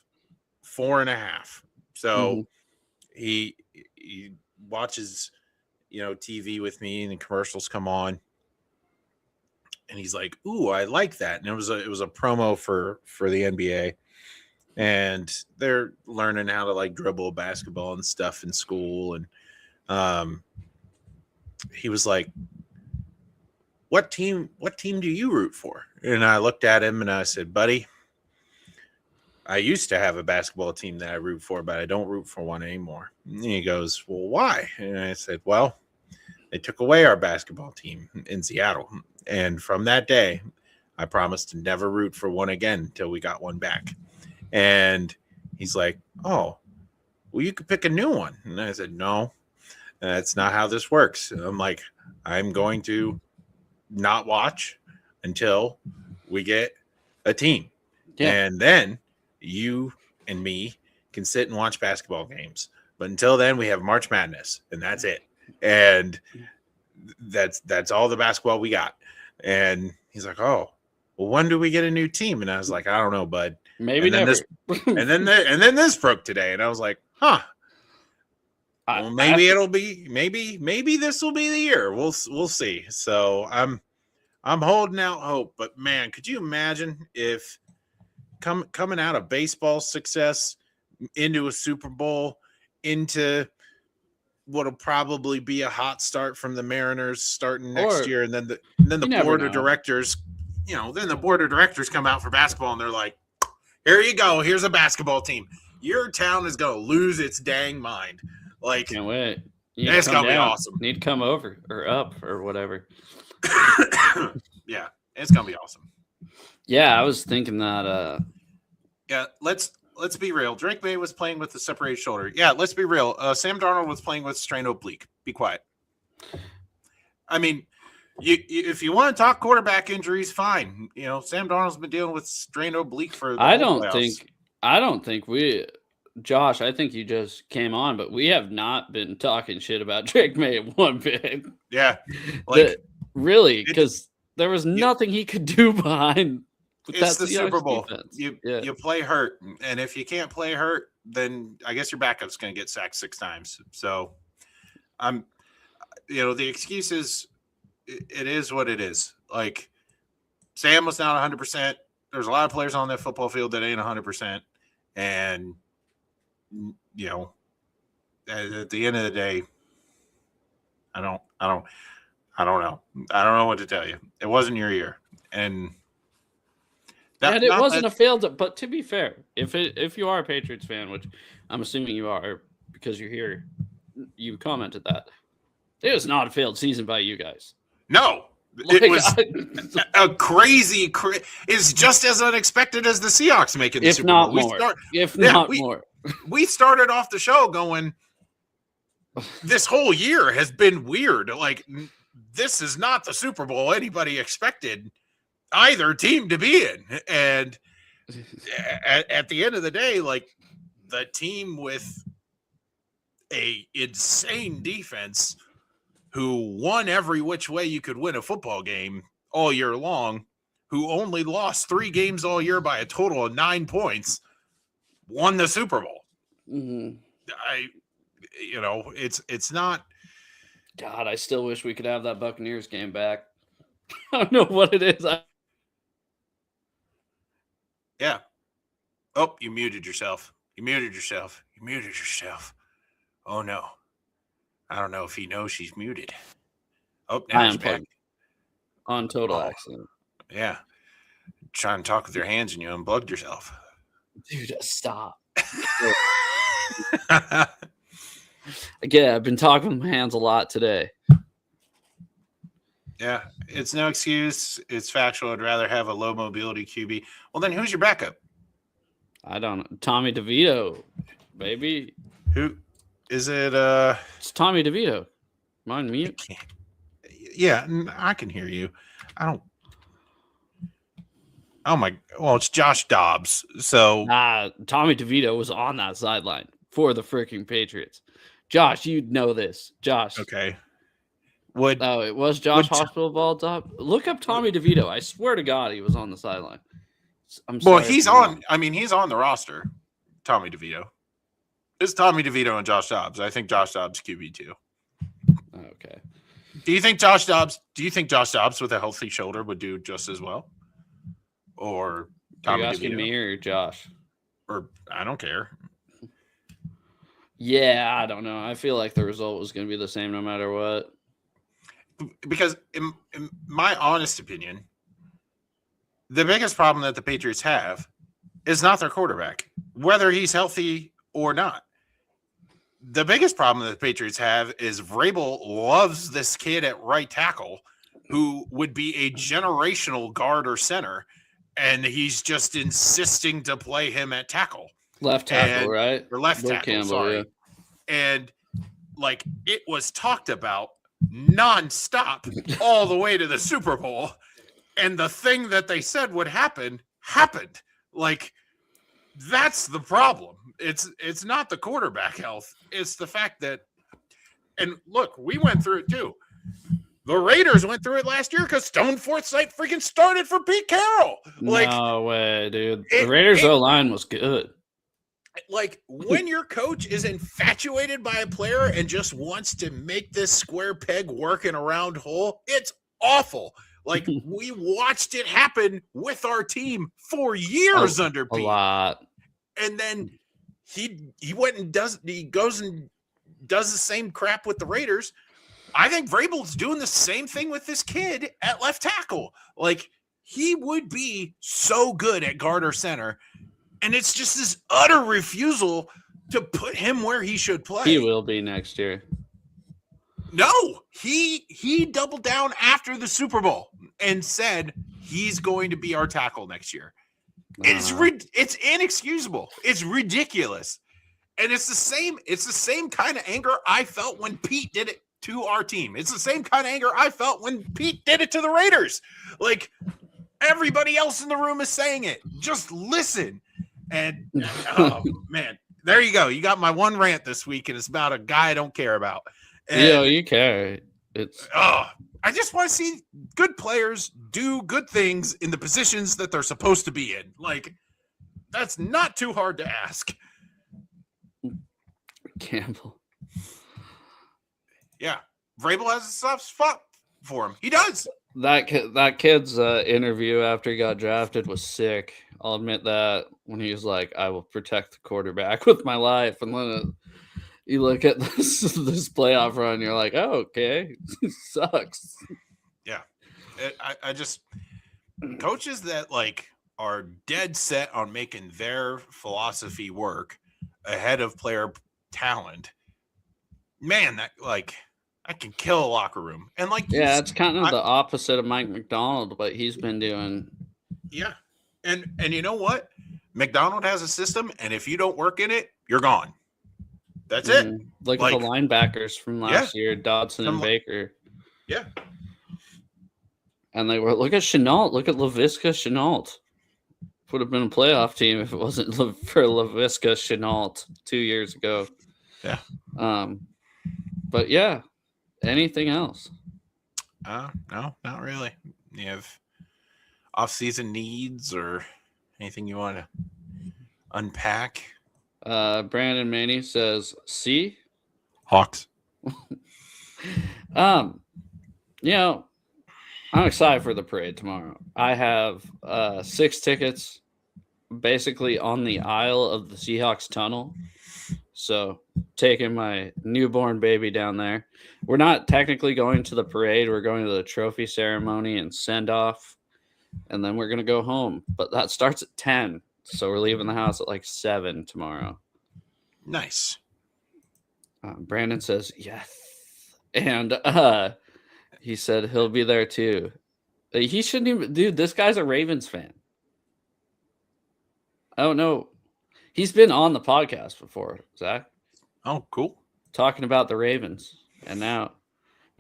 4.5. So he watches, TV with me, and the commercials come on, and he's like, "Ooh, I like that." And it was a promo for the NBA, and they're learning how to like dribble basketball and stuff in school. And he was like, what team do you root for? And I looked at him and I said, buddy, I used to have a basketball team that I root for, but I don't root for one anymore. And he goes, well, why? And I said, well, they took away our basketball team in Seattle. And from that day, I promised to never root for one again until we got one back. And he's like, oh, well, you could pick a new one. And I said, no, that's not how this works. And I'm like, I'm going to not watch until we get a team. Yeah. And then you and me can sit and watch basketball games. But until then, we have March Madness, and that's it. And that's all the basketball we got. And he's like, oh, well, when do we get a new team? And I was like, I don't know, bud. Maybe never. And then this broke today, and I was like, huh. Well, maybe this will be the year. We'll see. So I'm holding out hope. But man, could you imagine if coming out of baseball success into a Super Bowl, into what'll probably be a hot start from the Mariners starting next year, and then the board of directors then the board of directors come out for basketball and they're like, here you go. Here's a basketball team. Your town is going to lose its dang mind. Like, Can't wait. It's going to be awesome. Need to come over or up or whatever. Yeah, it's going to be awesome. Yeah, I was thinking that. Yeah, let's be real. Drake May was playing with a separated shoulder. Yeah, let's be real. Sam Darnold was playing with strained oblique. Be quiet. I mean, if you want to talk quarterback injuries, fine. Sam Darnold's been dealing with strained oblique for the I whole don't think we, Josh, I think you just came on, but we have not been talking shit about Drake May one bit. Yeah. Really, because there was nothing he could do behind. It's the Super Bowl. You play hurt, and if you can't play hurt, then I guess your backup's going to get sacked 6 times. So, the excuse is, it is what it is. Like, Sam was not 100%. There's a lot of players on that football field that ain't 100%, and at the end of the day, I don't know. I don't know what to tell you. It wasn't your year, and it wasn't a failed. But to be fair, if you are a Patriots fan, which I'm assuming you are because you're here, you commented that it was not a failed season by you guys. No, it was a crazy. It's just as unexpected as the Seahawks making the Super Bowl. More. We started off the show going, this whole year has been weird. Like, this is not the Super Bowl anybody expected either team to be in. And at the end of the day, like, the team with a insane defense who won every which way you could win a football game all year long, who only lost 3 games all year by a total of 9 points, won the Super Bowl. Mm-hmm. It's not. God, I still wish we could have that Buccaneers game back. I don't know what it is. Yeah. Oh, you muted yourself. Oh, no. I don't know if he knows she's muted. Oh, now she's back. On total accident. Yeah. Trying to talk with your hands and you unplugged yourself. Dude, stop. Again, I've been talking with my hands a lot today. Yeah, it's no excuse. It's factual. I'd rather have a low mobility QB. Well, then who's your backup? I don't know. Tommy DeVito, baby. Who is it? It's Tommy DeVito. Mind mute? Yeah, I can hear you. I don't. Oh my! Well, it's Josh Dobbs. So Tommy DeVito was on that sideline for the freaking Patriots. Josh, you'd know this. Josh. Okay. It was Josh Hospital Ball top. Look up Tommy DeVito. I swear to God, he was on the sideline. He's on. I mean, he's on the roster. Tommy DeVito. It's Tommy DeVito and Josh Dobbs. I think Josh Dobbs QB too. Okay. Do you think Josh Dobbs with a healthy shoulder would do just as well? Or Tommy DeVito? Are you asking me or Josh? Or I don't care. Yeah, I don't know. I feel like the result was going to be the same no matter what. Because in my honest opinion, the biggest problem that the Patriots have is not their quarterback, whether he's healthy or not. The biggest problem that the Patriots have is Vrabel loves this kid at right tackle who would be a generational guard or center, and he's just insisting to play him at tackle. Left tackle, right? Or left Bill tackle, Campbell, sorry. Yeah. And, like, it was talked about nonstop all the way to the Super Bowl, and the thing that they said would happen happened. Like, that's the problem. It's not the quarterback health. It's the fact that, and look, we went through it too. The Raiders went through it last year because Stone Forsythe freaking started for Pete Carroll. Like, no way, dude. The Raiders' O-line was good. Like, when your coach is infatuated by a player and just wants to make this square peg work in a round hole, it's awful. Like, we watched it happen with our team for years under Pete. A lot. And then he goes and does the same crap with the Raiders. I think Vrabel's doing the same thing with this kid at left tackle. Like, he would be so good at guard or center. And it's just this utter refusal to put him where he should play. He will be next year. No, he doubled down after the Super Bowl and said he's going to be our tackle next year. It's inexcusable. It's ridiculous. And it's the same kind of anger I felt when Pete did it to our team. It's the same kind of anger I felt when Pete did it to the Raiders. Like, everybody else in the room is saying it. Just listen. And oh man, there you go. You got my one rant this week, and it's about a guy I don't care about. And, yeah, you care. I just want to see good players do good things in the positions that they're supposed to be in. Like, that's not too hard to ask. Campbell. Yeah, Vrabel has a soft spot for him. He does. That kid's interview after he got drafted was sick. I'll admit that, when he was like, "I will protect the quarterback with my life," and then you look at this playoff run, you're like, "Oh, okay, it sucks." Yeah, I just coaches that like are dead set on making their philosophy work ahead of player talent. Man, that like. I can kill a locker room. And like, yeah, it's kind of the opposite of Mike McDonald, what he's been doing. Yeah. And you know what? McDonald has a system, and if you don't work in it, you're gone. That's it. Look at the linebackers from last year, Dodson and Baker. Yeah. And they were, look at Chenault. Look at LaVisca Chenault. Would have been a playoff team if it wasn't for LaVisca Chenault 2 years ago. Yeah. But yeah. Anything else? No, not really. You have off-season needs or anything you want to unpack? Brandon Maney says, "See, Hawks." I'm excited for the parade tomorrow. I have 6 tickets, basically on the aisle of the Seahawks tunnel. So taking my newborn baby down there. We're not technically going to the parade. We're going to the trophy ceremony and send off. And then we're going to go home. But that starts at 10. So we're leaving the house at like 7 tomorrow. Nice. Brandon says, yes. And he said he'll be there too. He shouldn't even. Dude, this guy's a Ravens fan. Oh, no. He's been on the podcast before, Zach. Oh, cool. Talking about the Ravens. And now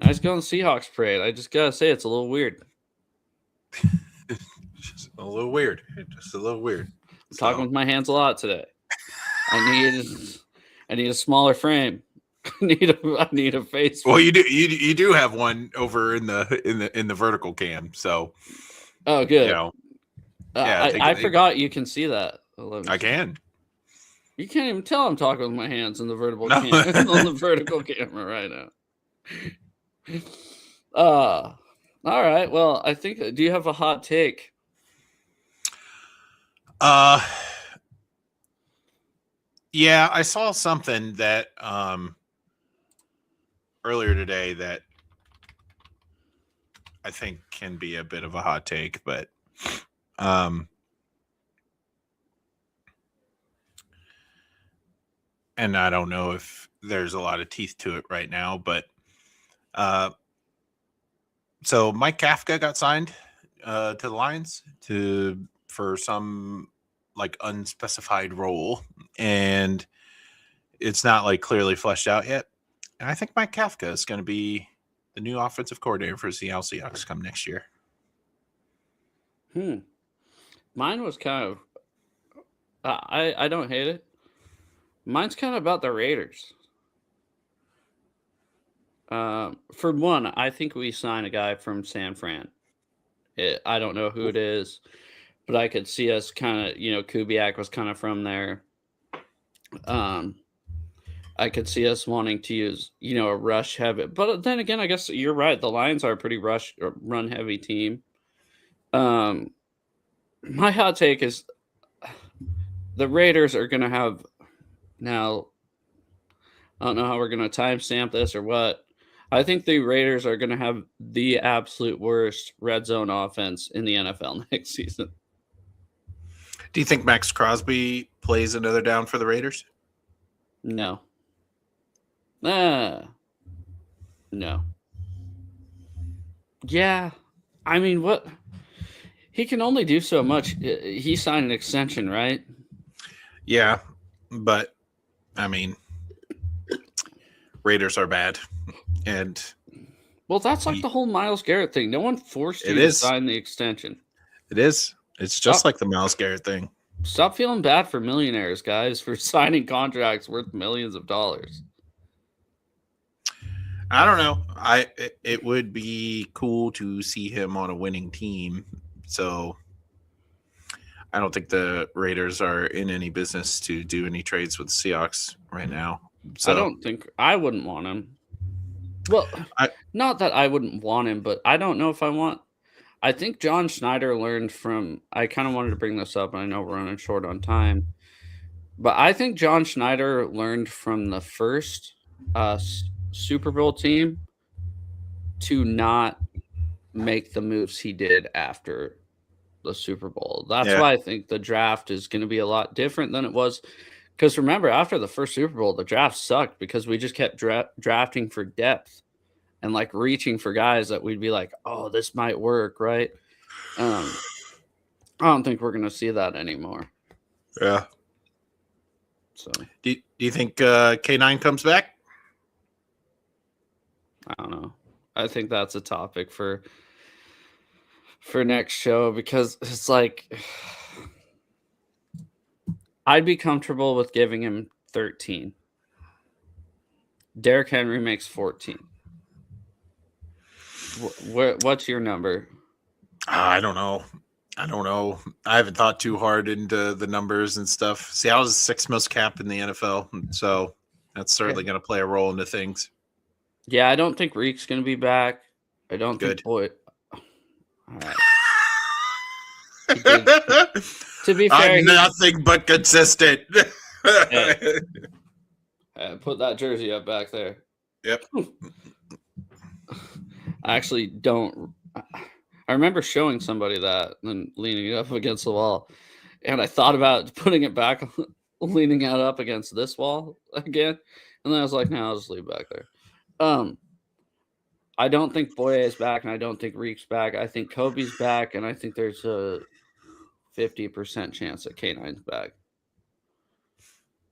he's going to Seahawks parade. I just got to say, it's a little weird. Just a little weird. I'm talking with my hands a lot today. I need a smaller frame. I need a face. Well, you do have one over in the vertical cam. So, oh, good. You know, I forgot you can see that. I can. You can't even tell I'm talking with my hands in the vertical on the vertical camera right now. All right. Well, I think. Do you have a hot take? Yeah, I saw something that earlier today that I think can be a bit of a hot take, but and I don't know if there's a lot of teeth to it right now, but so Mike Kafka got signed to the Lions for some like unspecified role, and it's not like clearly fleshed out yet. And I think Mike Kafka is going to be the new offensive coordinator for the Seattle Seahawks come next year. Mine was kind of I don't hate it. Mine's kind of about the Raiders. For one, I think we sign a guy from San Fran. I don't know who it is, but I could see us kind of, Kubiak was kind of from there. I could see us wanting to use, a rush heavy. But then again, I guess you're right. The Lions are a pretty run heavy team. My hot take is the Raiders are going to have now. I don't know how we're going to timestamp this or what. I think the Raiders are going to have the absolute worst red zone offense in the NFL next season. Do you think Max Crosby plays another down for the Raiders? No. No. Yeah. I mean, what? He can only do so much. He signed an extension, right? Yeah, but I mean, Raiders are bad, and well, that's like the whole Myles Garrett thing. No one forced you to sign the extension. It is. It's just like the Myles Garrett thing. Stop feeling bad for millionaires, guys, for signing contracts worth millions of dollars. I don't know. It would be cool to see him on a winning team. So I don't think the Raiders are in any business to do any trades with the Seahawks right now. So I wouldn't want him. Well, not that I wouldn't want him, but I don't know if I think John Schneider learned from, I kind of wanted to bring this up, and I know we're running short on time, but I think John Schneider learned from the first Super Bowl team to not make the moves he did after the Super Bowl. That's why I think the draft is going to be a lot different than it was. Because remember, after the first Super Bowl, the draft sucked because we just kept drafting for depth and like reaching for guys that we'd be like, oh, this might work, right? I don't think we're going to see that anymore. Yeah. So do you think K9 comes back? I don't know. I think that's a topic for next show because it's like I'd be comfortable with giving him 13. Derrick Henry makes 14. What's your number? I don't know. I haven't thought too hard into the numbers and stuff. Seattle's the sixth most cap in the NFL, so that's certainly going to play a role into things. Yeah, I don't think Reek's going to be back. I don't think Boyd. All right. To be fair, I'm nothing but consistent. Hey, put that jersey up back there. Yep. I actually don't. I remember showing somebody that and leaning it up against the wall, and I thought about putting it back, leaning it up against this wall again, and then I was like, "No, I'll just leave it back there." I don't think Boye is back, and I don't think Reek's back. I think Kobe's back, and I think there's a 50% chance that K9's back.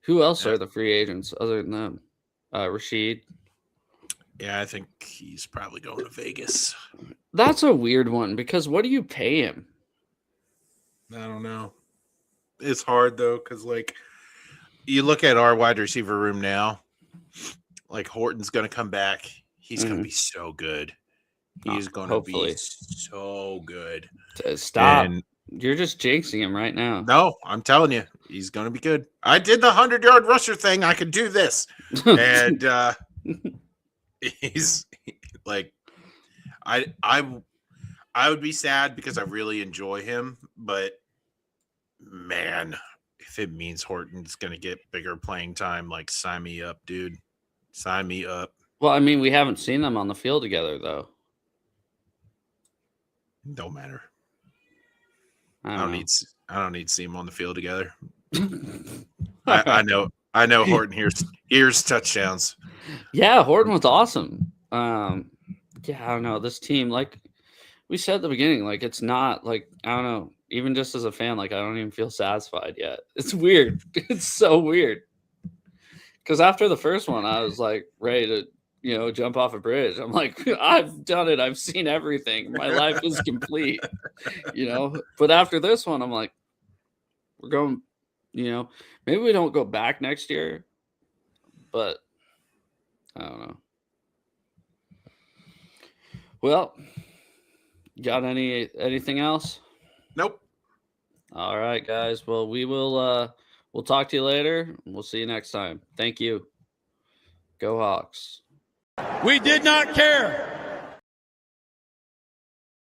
Who else are the free agents other than them? Rashid. Yeah, I think he's probably going to Vegas. That's a weird one because what do you pay him? I don't know. It's hard though because like you look at our wide receiver room now. Like Horton's going to come back. He's going to be so good. He's going to be so good. Stop. And you're just jinxing him right now. No, I'm telling you, he's going to be good. I did the 100-yard rusher thing. I could do this. And he's like, I would be sad because I really enjoy him. But, man, if it means Horton's going to get bigger playing time, like sign me up, dude. Sign me up. Well, I mean, we haven't seen them on the field together, though. Don't matter. I don't need to see them on the field together. I know Horton hears touchdowns. Yeah, Horton was awesome. Yeah, I don't know. This team, like we said at the beginning, like it's not like I don't know. Even just as a fan, like I don't even feel satisfied yet. It's weird. It's so weird. Because after the first one, I was like ready to, jump off a bridge. I'm like, I've done it. I've seen everything. My life is complete, But after this one, I'm like, we're going, maybe we don't go back next year, but I don't know. Well, got anything else? Nope. All right, guys. Well, we'll talk to you later. We'll see you next time. Thank you. Go Hawks. We did not care